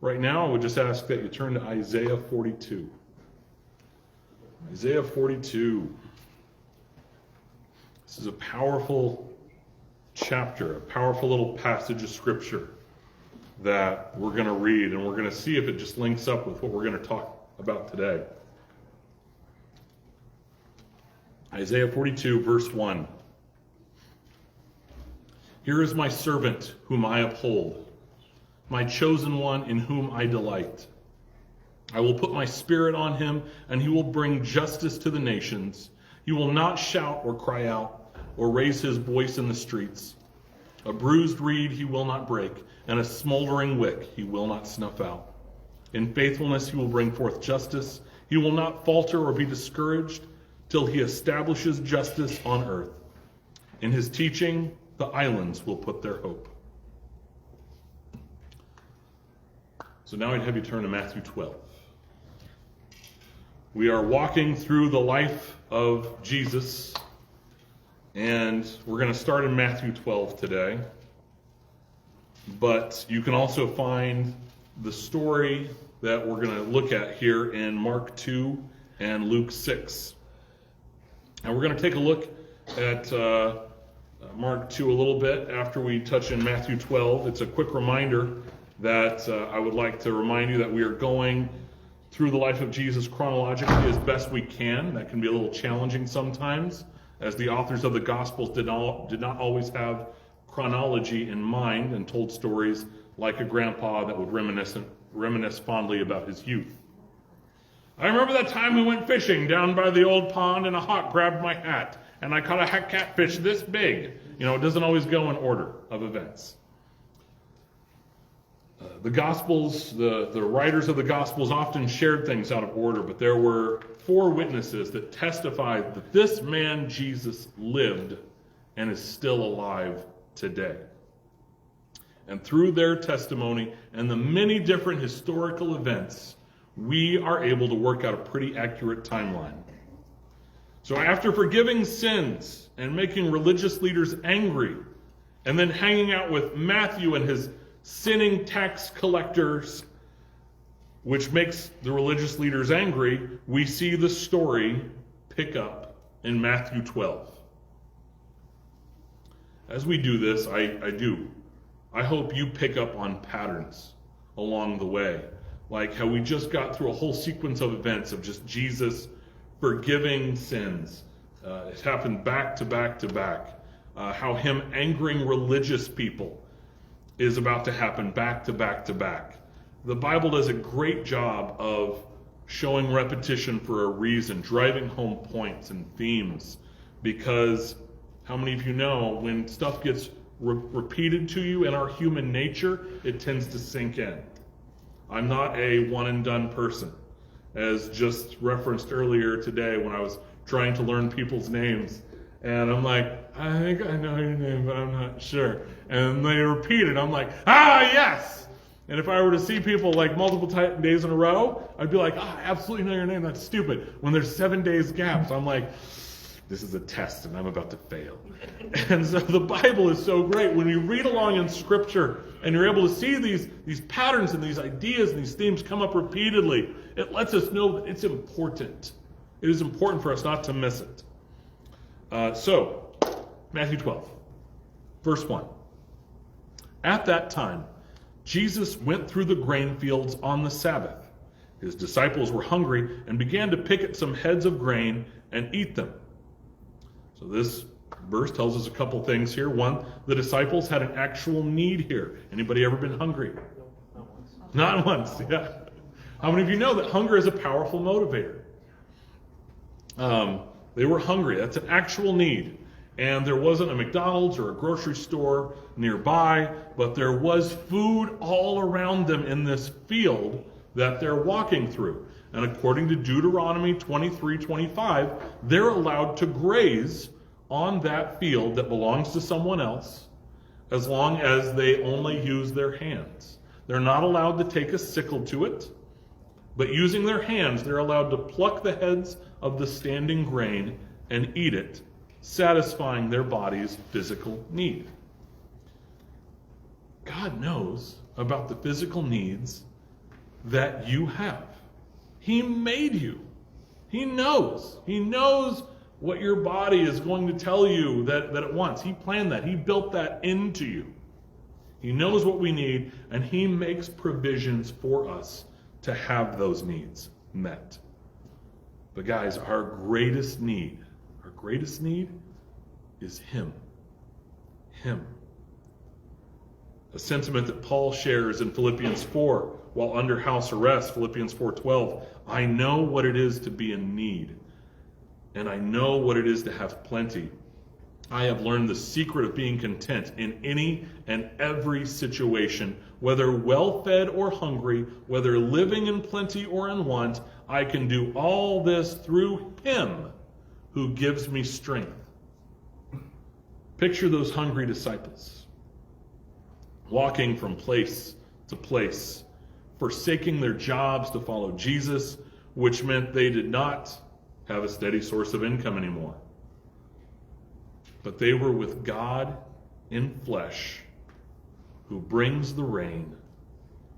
Right now, I would just ask that you turn to Isaiah 42. Isaiah 42. This is a powerful chapter, a powerful little passage of Scripture that we're going to read, and we're going to see if it just links up with what we're going to talk about today. Isaiah 42, verse 1. Here is my servant whom I uphold, my chosen one in whom I delight. I will put my spirit on him, and he will bring justice to the nations. He will not shout or cry out or raise his voice in the streets. A bruised reed he will not break, and a smoldering wick he will not snuff out. In faithfulness he will bring forth justice. He will not falter or be discouraged till he establishes justice on earth. In his teaching, the islands will put their hope. So now I'd have you turn to Matthew 12. We are walking through the life of Jesus, and we're going to start in Matthew 12 today. But you can also find the story that we're going to look at here in Mark 2 and Luke 6. And we're going to take a look at Mark 2 a little bit after we touch in Matthew 12. It's a quick reminder that I would like to remind you that we are going through the life of Jesus chronologically as best we can. That can be a little challenging sometimes, as the authors of the Gospels did not always have chronology in mind and told stories like a grandpa that would reminisce fondly about his youth. I remember that time we went fishing down by the old pond and a hawk grabbed my hat and I caught a catfish this big. You know, it doesn't always go in order of events. The Gospels, the writers of the Gospels often shared things out of order, but there were 4 witnesses that testified that this man Jesus lived and is still alive today. And through their testimony and the many different historical events, we are able to work out a pretty accurate timeline. So after forgiving sins and making religious leaders angry, and then hanging out with Matthew and his sinning tax collectors, which makes the religious leaders angry, we see the story pick up in Matthew 12. As we do this, I hope you pick up on patterns along the way. Like how we just got through a whole sequence of events of just Jesus forgiving sins. It happened back to back to back. How him angering religious people is about to happen back to back to back. The Bible does a great job of showing repetition for a reason, driving home points and themes, because how many of you know when stuff gets repeated to you in our human nature, it tends to sink in. I'm not a one and done person, as just referenced earlier today when I was trying to learn people's names. And I'm like, I think I know your name, but I'm not sure. And they repeat it. I'm like, yes! And if I were to see people like multiple days in a row, I'd be like, I absolutely know your name. That's stupid. When there's 7 days gaps, I'm like, this is a test and I'm about to fail. And so the Bible is so great. When you read along in Scripture and you're able to see these patterns and these ideas and these themes come up repeatedly, it lets us know that it's important. It is important for us not to miss it. So, Matthew 12, verse 1. At that time, Jesus went through the grain fields on the Sabbath. His disciples were hungry and began to pick at some heads of grain and eat them. So this verse tells us a couple things here. One, the disciples had an actual need here. Anybody ever been hungry? Not once, yeah. How many of you know that hunger is a powerful motivator? They were hungry. That's an actual need. And there wasn't a McDonald's or a grocery store nearby, but there was food all around them in this field that they're walking through. And according to Deuteronomy 23:25, they're allowed to graze on that field that belongs to someone else as long as they only use their hands. They're not allowed to take a sickle to it, but using their hands, they're allowed to pluck the heads of the standing grain and eat it, satisfying their body's physical need. God knows about the physical needs that you have. He made you. He knows. He knows what your body is going to tell you that it wants. He planned that. He built that into you. He knows what we need, and he makes provisions for us to have those needs met. But guys, our greatest need is him. Him. A sentiment that Paul shares in Philippians 4 while under house arrest, Philippians 4:12. I know what it is to be in need, and I know what it is to have plenty. I have learned the secret of being content in any and every situation, whether well-fed or hungry, whether living in plenty or in want. I can do all this through him who gives me strength. Picture those hungry disciples walking from place to place, forsaking their jobs to follow Jesus, which meant they did not have a steady source of income anymore. But they were with God in flesh, who brings the rain,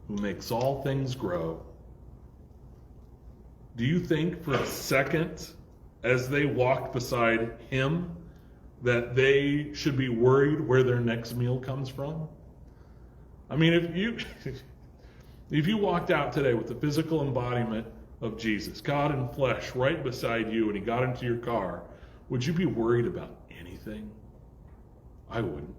who makes all things grow. Do you think for a second, as they walked beside him, that they should be worried where their next meal comes from? I mean, if you walked out today with the physical embodiment of Jesus, God in flesh, right beside you, and he got into your car, would you be worried about anything? I wouldn't.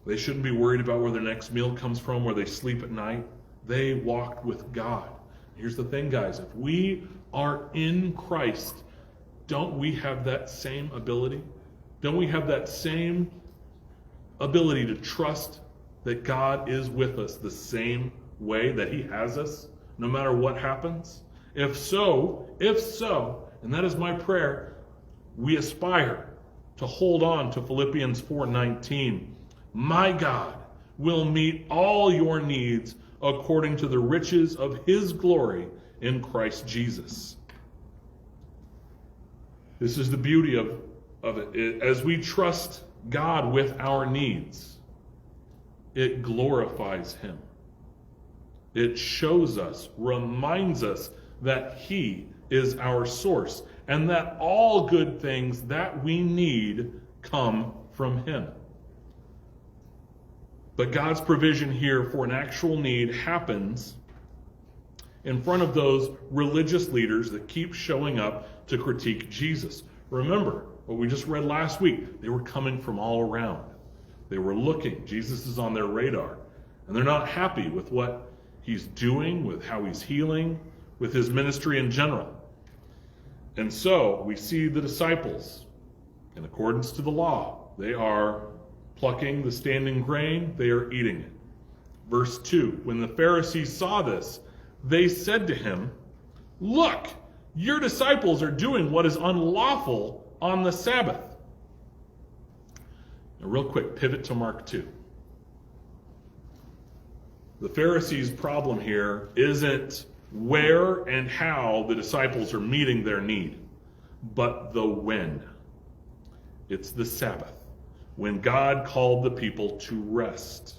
They shouldn't be worried about where their next meal comes from, where they sleep at night. They walked with God. Here's the thing, guys. If we are in Christ, don't we have that same ability? Don't we have that same ability to trust that God is with us the same way that he has us, no matter what happens? If so, and that is my prayer, we aspire to hold on to Philippians 4:19. My God will meet all your needs according to the riches of his glory in Christ Jesus. This is the beauty of it. As we trust God with our needs, it glorifies him. It shows us, reminds us that he is our source, and that all good things that we need come from him. But God's provision here for an actual need happens in front of those religious leaders that keep showing up to critique Jesus. Remember what we just read last week. They were coming from all around. They were looking. Jesus is on their radar. And they're not happy with what he's doing, with how he's healing, with his ministry in general. And so we see the disciples, in accordance to the law, they are plucking the standing grain, they are eating it. Verse 2, when the Pharisees saw this, they said to him, look, your disciples are doing what is unlawful on the Sabbath. Now, real quick, pivot to Mark 2. The Pharisees' problem here isn't where and how the disciples are meeting their need, but the when. It's the Sabbath, when God called the people to rest.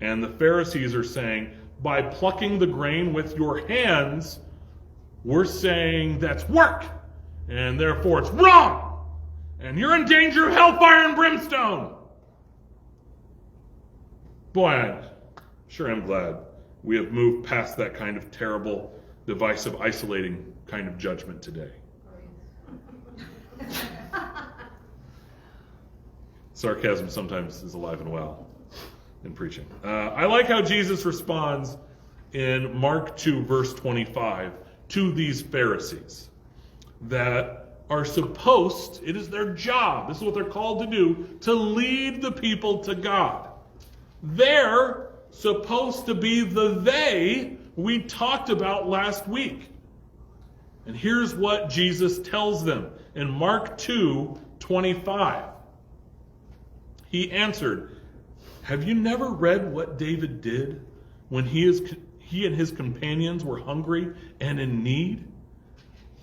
And the Pharisees are saying, by plucking the grain with your hands, we're saying that's work, and therefore it's wrong, and you're in danger of hellfire and brimstone. Boy, I sure am glad we have moved past that kind of terrible, divisive, isolating kind of judgment today. Sarcasm sometimes is alive and well in preaching. I like how Jesus responds in Mark 2, verse 25, to these Pharisees that are supposed, it is their job, this is what they're called to do, to lead the people to God. They're supposed to be the they we talked about last week. And here's what Jesus tells them in Mark 2:25. He answered, have you never read what David did when he and his companions were hungry and in need?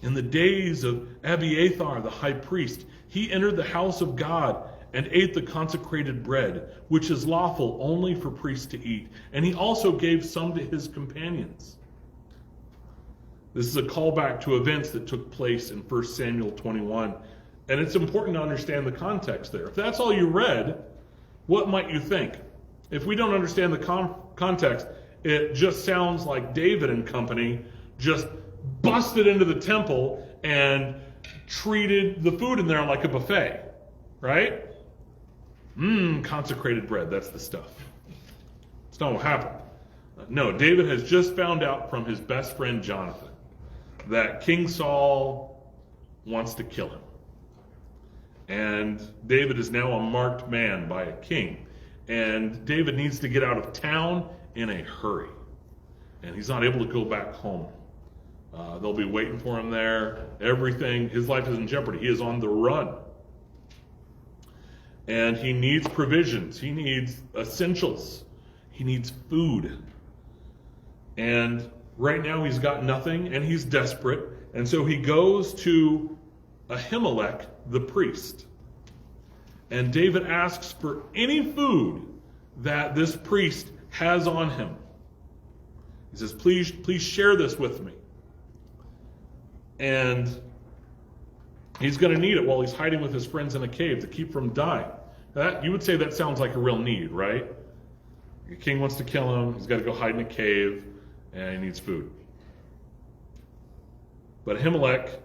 In the days of Abiathar, the high priest, he entered the house of God and ate the consecrated bread, which is lawful only for priests to eat. And he also gave some to his companions. This is a callback to events that took place in 1 Samuel 21. And it's important to understand the context there. If that's all you read, what might you think? If we don't understand the context, it just sounds like David and company just busted into the temple and treated the food in there like a buffet, right? Consecrated bread, that's the stuff. It's not what happened. No, David has just found out from his best friend Jonathan that King Saul wants to kill him. And David is now a marked man by a king. And David needs to get out of town in a hurry. And he's not able to go back home. They'll be waiting for him there. Everything, his life is in jeopardy. He is on the run. And he needs provisions. He needs essentials. He needs food. And right now he's got nothing and he's desperate. And so he goes to Ahimelech, the priest. And David asks for any food that this priest has on him. He says, please share this with me. And he's going to need it while he's hiding with his friends in a cave to keep from dying. That, you would say that sounds like a real need, right? The king wants to kill him. He's got to go hide in a cave, and he needs food. But Ahimelech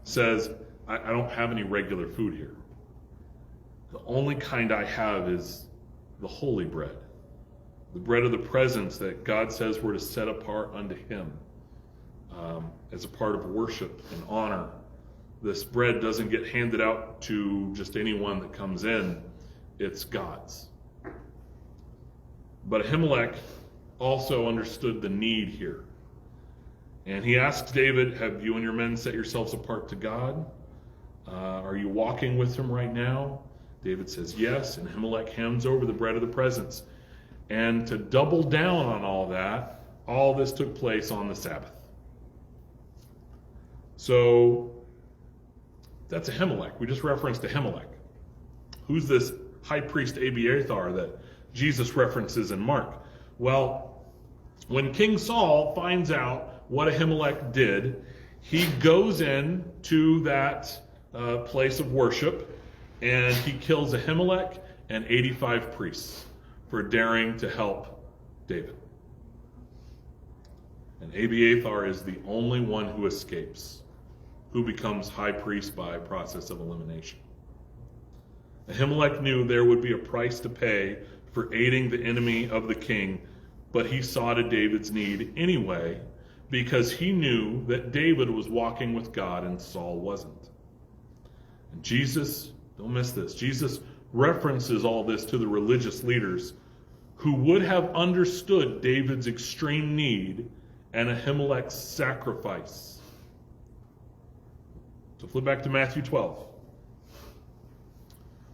says, I don't have any regular food here. The only kind I have is the holy bread. The bread of the presence that God says we're to set apart unto him as a part of worship and honor. This bread doesn't get handed out to just anyone that comes in. It's God's. But Ahimelech also understood the need here. And he asks David, have you and your men set yourselves apart to God? Are you walking with him right now? David says yes, and Ahimelech hands over the bread of the presence. And to double down on all that, all this took place on the Sabbath. So that's Ahimelech. We just referenced Ahimelech. Who's this high priest Abiathar that Jesus references in Mark? Well, when King Saul finds out what Ahimelech did, he goes in to that place of worship and he kills Ahimelech and 85 priests for daring to help David. And Abiathar is the only one who escapes, who becomes high priest by process of elimination. Ahimelech knew there would be a price to pay for aiding the enemy of the king, but he saw to David's need anyway because he knew that David was walking with God and Saul wasn't. And Jesus, don't miss this, Jesus references all this to the religious leaders who would have understood David's extreme need and Ahimelech's sacrifice. So flip back to Matthew 12.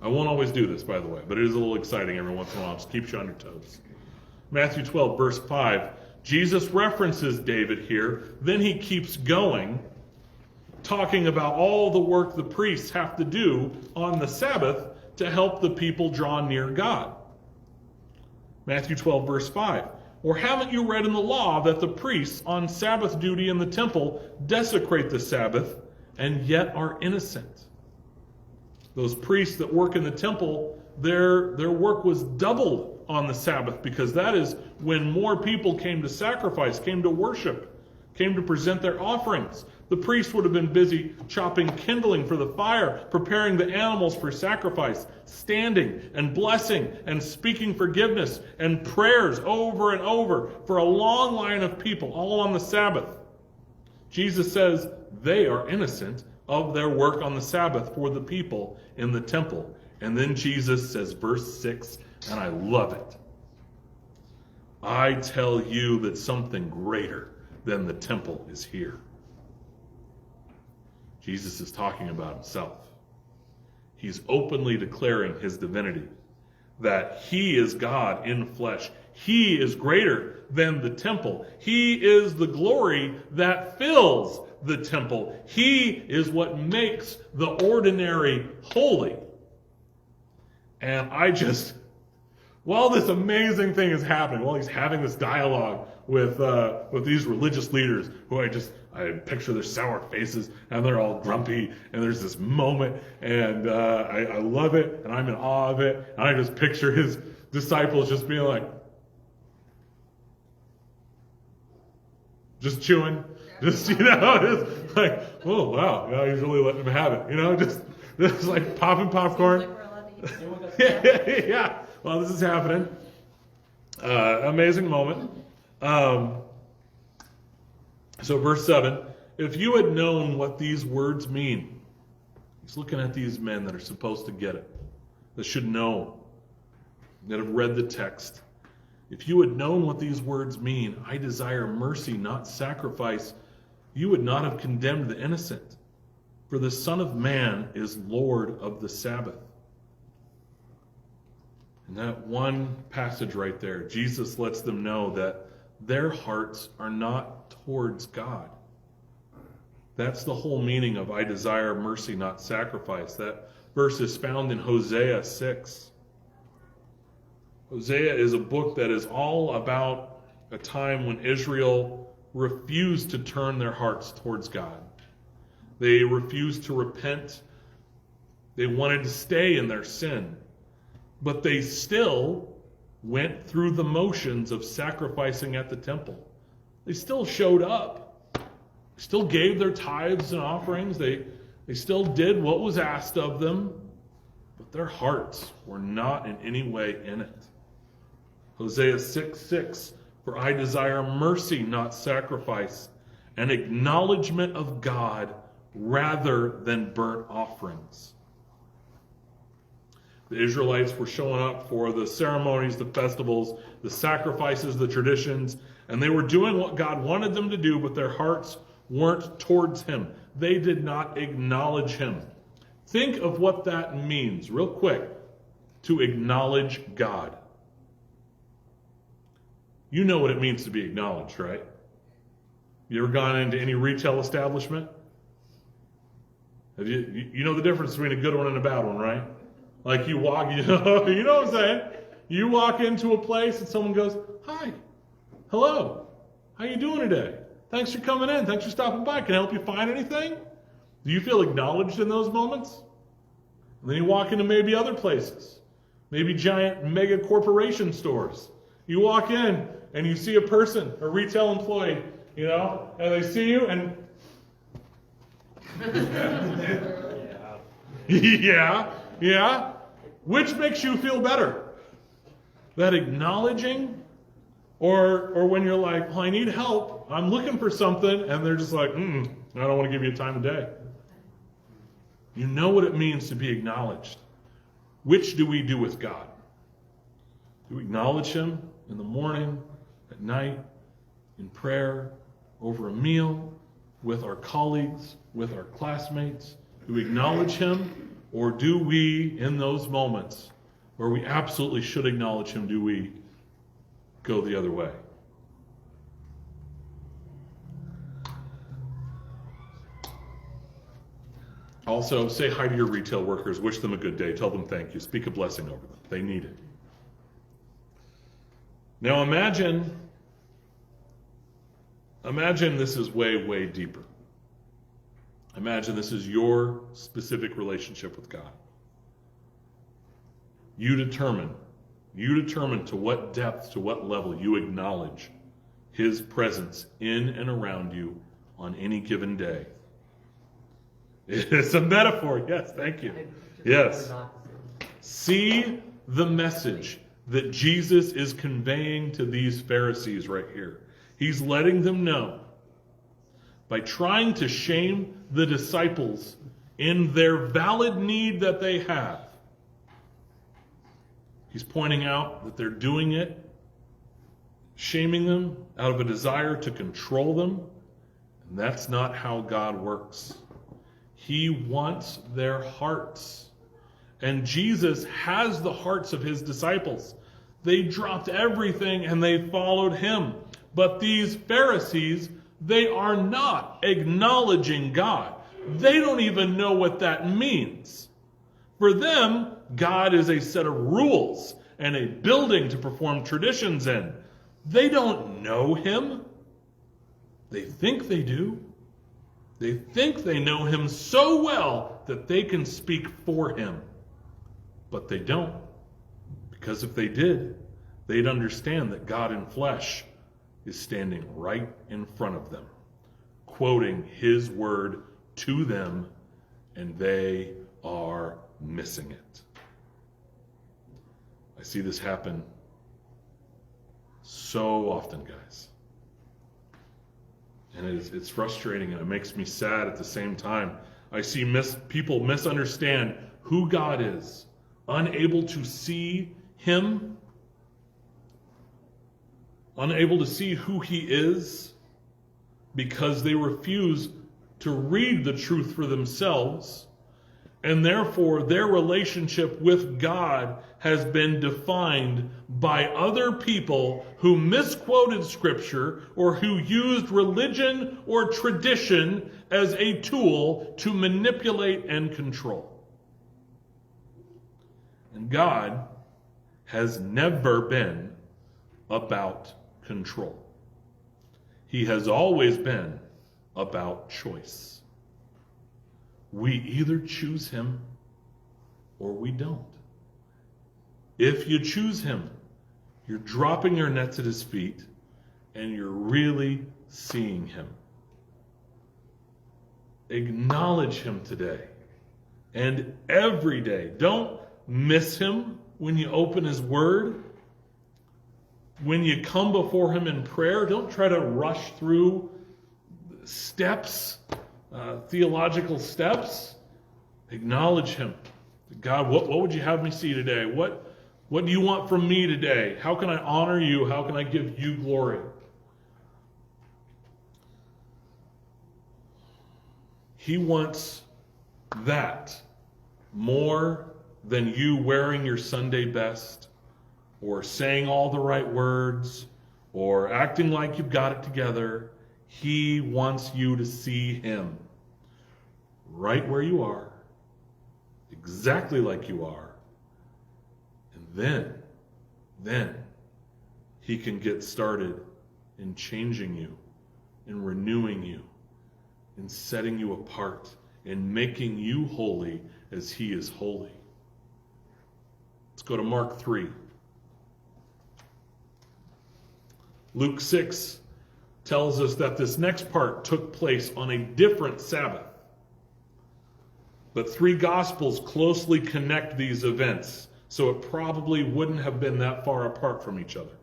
I won't always do this, by the way, but it is a little exciting every once in a while. Just keeps you on your toes. Matthew 12, verse 5. Jesus references David here. Then he keeps going, talking about all the work the priests have to do on the Sabbath to help the people draw near God. Matthew 12, verse 5. Or haven't you read in the law that the priests on Sabbath duty in the temple desecrate the Sabbath and yet are innocent? Those priests that work in the temple, their work was doubled on the Sabbath because that is when more people came to sacrifice, came to worship, came to present their offerings. The priests would have been busy chopping kindling for the fire, preparing the animals for sacrifice, standing and blessing and speaking forgiveness and prayers over and over for a long line of people, all on the Sabbath. Jesus says they are innocent of their work on the Sabbath for the people in the temple. And then Jesus says, verse 6, and I love it. I tell you that something greater than the temple is here. Jesus is talking about himself. He's openly declaring his divinity, that he is God in flesh. He is greater than the temple. He is the glory that fills the temple. He is what makes the ordinary holy. And while this amazing thing is happening, while he's having this dialogue with these religious leaders who I picture their sour faces and they're all grumpy, and there's this moment, and I love it, and I'm in awe of it, and I just picture his disciples just being like, just chewing, just, it's like, oh wow, yeah, he's really letting him have it, just like popping popcorn. Yeah, well, this is happening. Amazing moment. So verse 7, if you had known what these words mean, he's looking at these men that are supposed to get it, that should know, that have read the text. If you had known what these words mean, I desire mercy, not sacrifice, you would not have condemned the innocent. For the Son of Man is Lord of the Sabbath. In that one passage right there, Jesus lets them know that their hearts are not towards God. That's the whole meaning of I desire mercy, not sacrifice. That verse is found in Hosea 6. Hosea is a book that is all about a time when Israel refused to turn their hearts towards God. They refused to repent. They wanted to stay in their sin. But they still went through the motions of sacrificing at the temple. They still showed up. Still gave their tithes and offerings. They still did what was asked of them. But their hearts were not in any way in it. Hosea 6:6, for I desire mercy, not sacrifice, an acknowledgement of God rather than burnt offerings. The Israelites were showing up for the ceremonies, the festivals, the sacrifices, the traditions, and they were doing what God wanted them to do, but their hearts weren't towards him. They did not acknowledge him. Think of what that means, real quick, to acknowledge God. You know what it means to be acknowledged, right? You ever gone into any retail establishment? You know the difference between a good one and a bad one, right? Like you walk, you know what I'm saying? You walk into a place and someone goes, hi, hello, how you doing today? Thanks for coming in. Thanks for stopping by. Can I help you find anything? Do you feel acknowledged in those moments? And then you walk into maybe other places, maybe giant mega corporation stores. You walk in and you see a person, a retail employee, and they see you and yeah. Which makes you feel better? That acknowledging, or when you're like, well, I need help, I'm looking for something, and they're just like, I don't want to give you a time of day. You know what it means to be acknowledged. Which do we do with God? Do we acknowledge him in the morning, at night, in prayer, over a meal, with our colleagues, with our classmates? Do we acknowledge him? Or do we, in those moments where we absolutely should acknowledge him, do we go the other way? Also, say hi to your retail workers. Wish them a good day. Tell them thank you. Speak a blessing over them. They need it. Now imagine this is way, way deeper. Imagine this is your specific relationship with God. You determine to what depth, to what level you acknowledge his presence in and around you on any given day. It's a metaphor. Yes, thank you. Yes. See the message that Jesus is conveying to these Pharisees right here. He's letting them know, by trying to shame the disciples in their valid need that they have, he's pointing out that they're doing it, shaming them out of a desire to control them. And that's not how God works. He wants their hearts. And Jesus has the hearts of his disciples. They dropped everything and they followed him. But these Pharisees, they are not acknowledging God. They don't even know what that means. For them, God is a set of rules and a building to perform traditions in. They don't know him. They think they do. They think they know him so well that they can speak for him. But they don't. Because if they did, they'd understand that God in flesh is standing right in front of them, quoting his word to them, and they are missing it. I see this happen so often, guys. And it's frustrating, and it makes me sad at the same time. I see people misunderstand who God is, unable to see him, unable to see who he is, because they refuse to read the truth for themselves, and therefore their relationship with God has been defined by other people who misquoted Scripture or who used religion or tradition as a tool to manipulate and control. And God has never been about control. He has always been about choice. We either choose him or we don't. If you choose him, you're dropping your nets at his feet and you're really seeing him. Acknowledge him today and every day. Don't miss him when you open his word. When you come before him in prayer, don't try to rush through steps, theological steps. Acknowledge him. God, what would you have me see today? What do you want from me today? How can I honor you? How can I give you glory? He wants that more than you wearing your Sunday best, or saying all the right words, or acting like you've got it together. He wants you to see him right where you are, exactly like you are. And then he can get started in changing you, in renewing you, in setting you apart, in making you holy as he is holy. Let's go to Mark 3. Luke 6 tells us that this next part took place on a different Sabbath. But 3 Gospels closely connect these events, so it probably wouldn't have been that far apart from each other.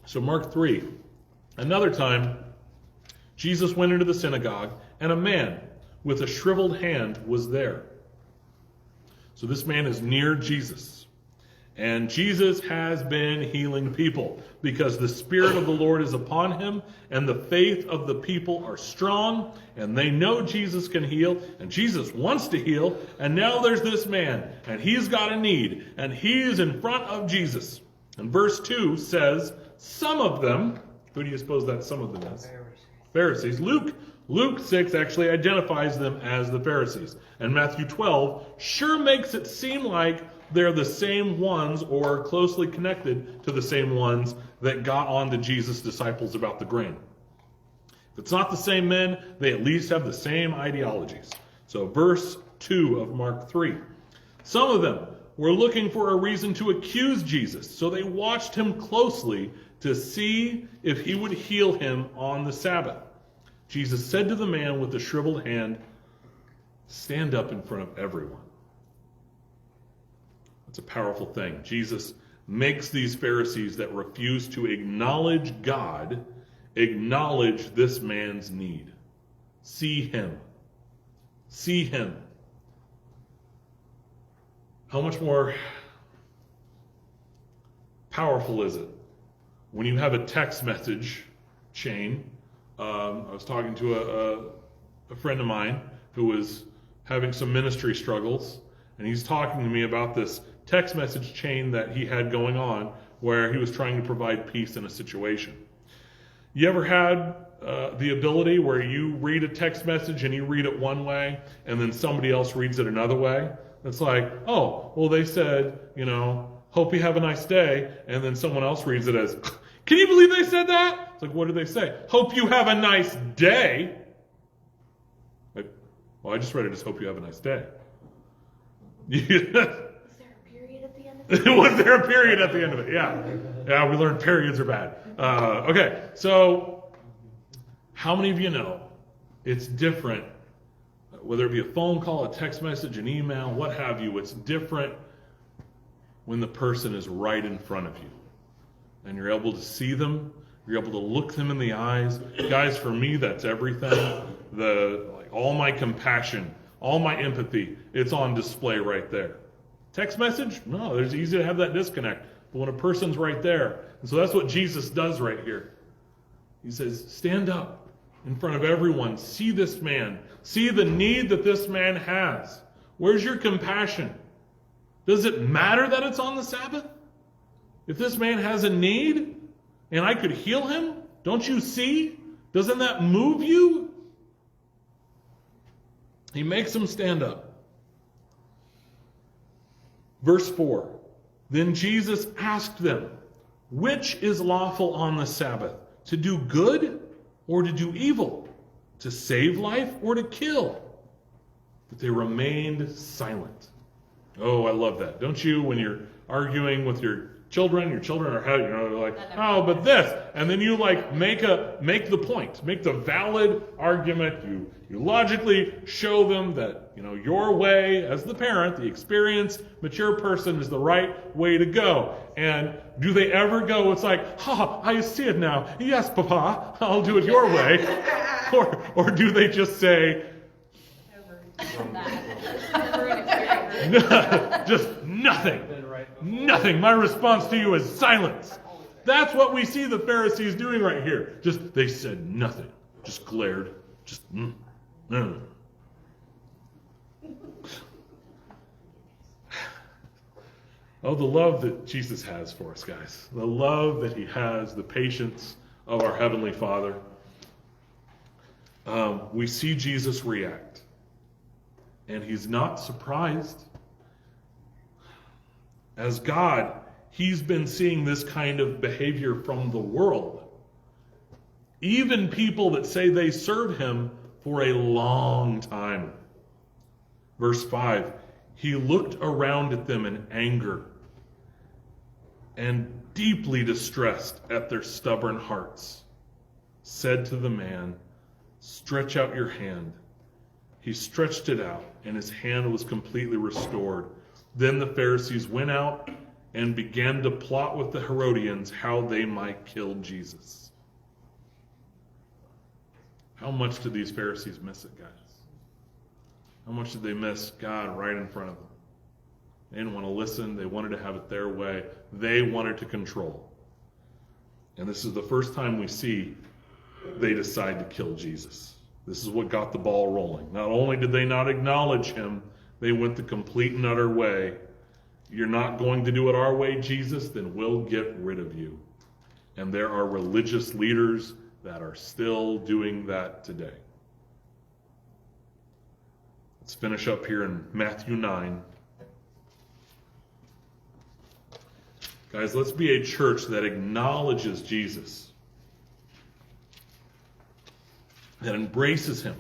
So Mark 3. Another time, Jesus went into the synagogue, and a man with a shriveled hand was there. So this man is near Jesus. And Jesus has been healing people because the Spirit of the Lord is upon him, and the faith of the people are strong, and they know Jesus can heal, and Jesus wants to heal, and now there's this man, and he's got a need, and he's in front of Jesus. And verse 2 says, some of them, who do you suppose that some of them is? Pharisees. Luke 6 actually identifies them as the Pharisees. And Matthew 12 sure makes it seem like they're the same ones or closely connected to the same ones that got on to Jesus' disciples about the grain. If it's not the same men, they at least have the same ideologies. So verse 2 of Mark 3. Some of them were looking for a reason to accuse Jesus, so they watched him closely to see if he would heal him on the Sabbath. Jesus said to the man with the shriveled hand, stand up in front of everyone. It's a powerful thing. Jesus makes these Pharisees that refuse to acknowledge God acknowledge this man's need. See him. See him. How much more powerful is it when you have a text message chain? I was talking to a friend of mine who was having some ministry struggles, and he's talking to me about this text message chain that he had going on where he was trying to provide peace in a situation. You ever had the ability where you read a text message and you read it one way and then somebody else reads it another way? It's like, oh, well, they said, hope you have a nice day. And then someone else reads it as, can you believe they said that? It's like, what did they say? Hope you have a nice day. Like, well, I just read it as hope you have a nice day. Was there a period at the end of it? Was there a period at the end of it? Yeah. Yeah, we learned periods are bad. Okay, so how many of you know it's different, whether it be a phone call, a text message, an email, what have you, it's different when the person is right in front of you. And you're able to see them, you're able to look them in the eyes. Guys, for me, that's everything. All my compassion, all my empathy, it's on display right there. Text message? No, it's easy to have that disconnect. But when a person's right there, and so that's what Jesus does right here. He says, stand up in front of everyone. See this man. See the need that this man has. Where's your compassion? Does it matter that it's on the Sabbath? If this man has a need and I could heal him, don't you see? Doesn't that move you? He makes him stand up. Verse 4. Then Jesus asked them, which is lawful on the Sabbath? To do good or to do evil? To save life or to kill? But they remained silent. Oh, I love that. Don't you, when you're arguing with your children are like, oh, but this. And then you make the point, make the valid argument. You logically show them that, your way as the parent, the experienced, mature person is the right way to go. And do they ever go, it's like, I see it now. Yes, Papa, I'll do it your way. Or do they just say, just nothing. Nothing. My response to you is silence. That's what we see the Pharisees doing right here. They said nothing. Just glared. Oh, the love that Jesus has for us, guys. The love that he has, the patience of our Heavenly Father. We see Jesus react. And he's not surprised. As God, he's been seeing this kind of behavior from the world. Even people that say they serve him for a long time. Verse 5, he looked around at them in anger and deeply distressed at their stubborn hearts, said to the man, stretch out your hand. He stretched it out, and his hand was completely restored. Then the Pharisees went out and began to plot with the Herodians how they might kill Jesus. How much did these Pharisees miss it, guys? How much did they miss God right in front of them? They didn't want to listen. They wanted to have it their way. They wanted to control. And this is the first time we see they decide to kill Jesus. This is what got the ball rolling. Not only did they not acknowledge him, they went the complete and utter way. You're not going to do it our way, Jesus, then we'll get rid of you. And there are religious leaders that are still doing that today. Let's finish up here in Matthew 9. Guys, let's be a church that acknowledges Jesus, that embraces him,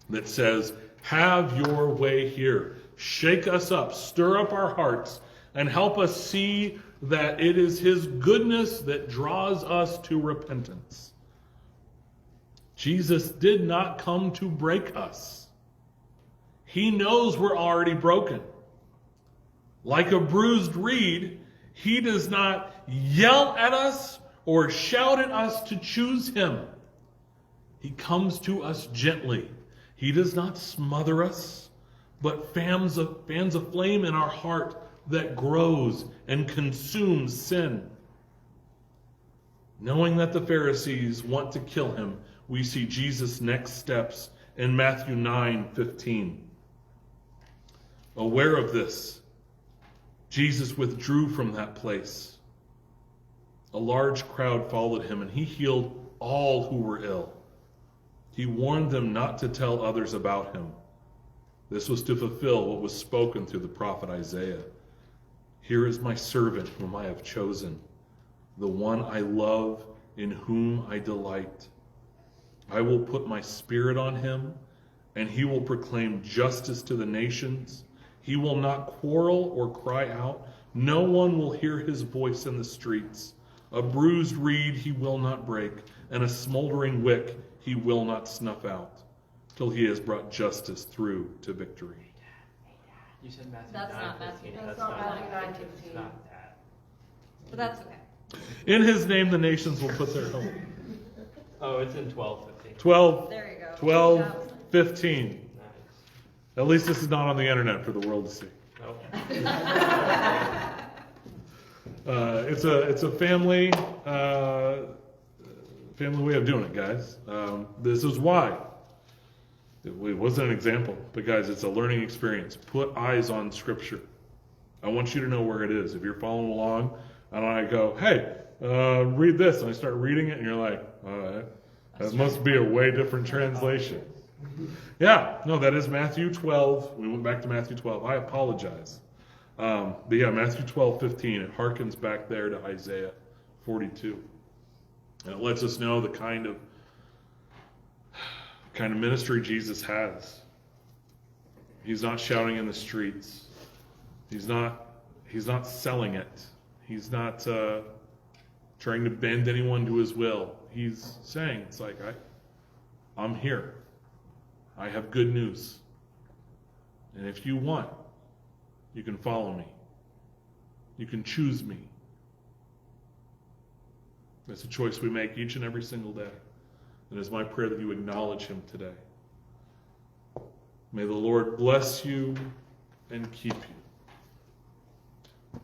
that says, have your way here. Shake us up, stir up our hearts, and help us see that it is his goodness that draws us to repentance. Jesus did not come to break us. He knows we're already broken. Like a bruised reed, he does not yell at us or shout at us to choose him. He comes to us gently. He does not smother us, but fans a flame in our heart that grows and consumes sin. Knowing that the Pharisees want to kill him, we see Jesus' next steps in Matthew 9:15. Aware of this, Jesus withdrew from that place. A large crowd followed him, and he healed all who were ill He warned them not to tell others about him. This was to fulfill what was spoken through the prophet Isaiah. Here is my servant whom I have chosen, the one I love, in whom I delight. I will put my spirit on him, and he will proclaim justice to the nations. He will not quarrel or cry out. No one will hear his voice in the streets. A bruised reed he will not break, and a smoldering wick he will not snuff out, till he has brought justice through to victory. You said Matthew That's 9, not Matthew. 15. That's not Matthew 9, It's 15. not that. But that's okay. In his name the nations will put their hope. Oh, it's in 12, 15. 12, There you go. 12, 15. Nice. At least this is not on the internet for the world to see. Nope. It's a family way of doing it, guys. This is why. It wasn't an example, but guys, it's a learning experience. Put eyes on Scripture. I want you to know where it is. If you're following along, and I go, hey, read this, and I start reading it, and you're like, that must be a way different translation. Yeah, no, that is Matthew 12. We went back to Matthew 12. I apologize. But yeah, Matthew 12:15. It harkens back there to Isaiah 42. And it lets us know the kind of ministry Jesus has. He's not shouting in the streets. He's not selling it. He's not trying to bend anyone to his will. He's saying, it's like, I'm here. I have good news. And if you want, you can follow me. You can choose me. That's a choice we make each and every single day. And it's my prayer that you acknowledge him today. May the Lord bless you and keep you.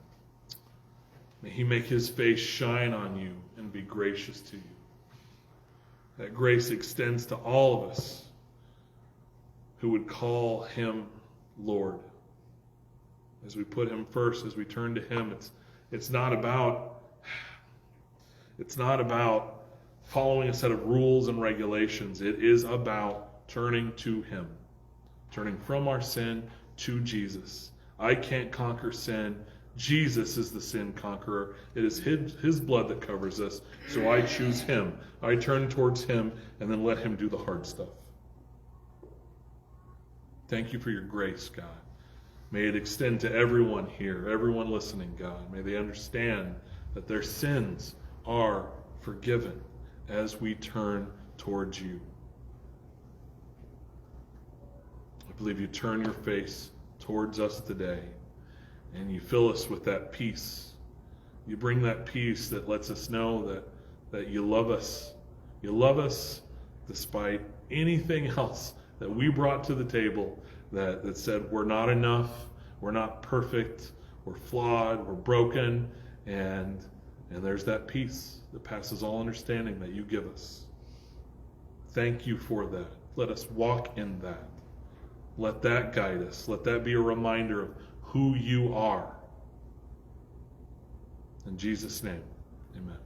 May he make his face shine on you and be gracious to you. That grace extends to all of us who would call him Lord. As we put him first, as we turn to him, it's not about following a set of rules and regulations. It is about turning to him, turning from our sin to Jesus. I can't conquer sin. Jesus is the sin conqueror. It is his blood that covers us. So I choose him. I turn towards him and then let him do the hard stuff. Thank you for your grace, God. May it extend to everyone here, everyone listening, God. May they understand that their sins are forgiven as we turn towards you. I believe you turn your face towards us today and you fill us with that peace. You bring that peace that lets us know that you love us. You love us despite anything else that we brought to the table that said we're not enough, we're not perfect, we're flawed, we're broken, and there's that peace that passes all understanding that you give us. Thank you for that. Let us walk in that. Let that guide us. Let that be a reminder of who you are. In Jesus' name, amen.